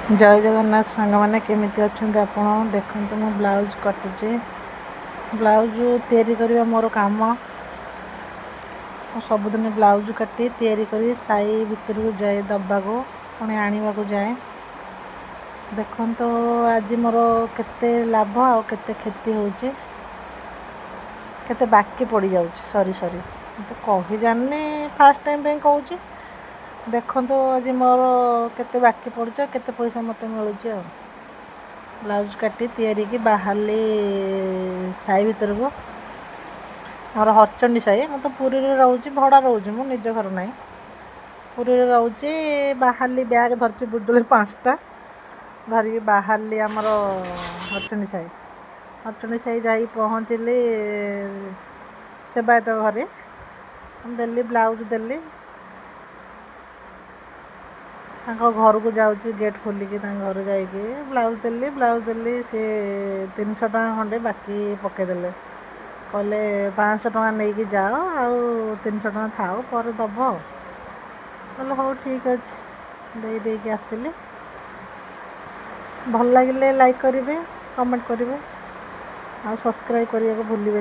जय जगन्नाथ सांग मैंने केमिति अच्छे आप देखते मो ब्लाउज कटुचे ब्लाउज तैयारी करवा मोर काम सबुदिन ब्लाउज काटी तैयारी करी साई भितर को जाए दबा को पुणी आने को जाए देखो तो आज मोर केते लाभ आ केते क्षति होचे केते बाकी पड़ जाऊँ सरी सरी तो कही जानी फास्ट टाइम पे कहूँ देखो तो आज मोर केते बाकी पड़छ केते पैसा मत मिलूँ ब्लाउज काटी तैयारी की बाहरली साई भीतर को मोर हरचंडी साई मैं तो पुरी रोचे भड़ा रोचे मो निज घर ना पुरी रोचे बाहरली ब्याग धरची बुजुली 5टा धरिकी बाहरली आमर हरचंडी साई जा पहुँचली सेवायत घरे देली ब्लाउज देली घर को जाऊँगी गेट खोलिकी घर जा ब्लाउज देली सी 300 टका खंडे बाकी पकईदे कहले 500 टका नहीं कि जाओ आउ 300 टका थाओ पर दब कहले हो ठीक अच्छे दे आसली भल लगे लाइक करेंगे कमेंट करेंगे आ सब्सक्राइब करने को भूलिए।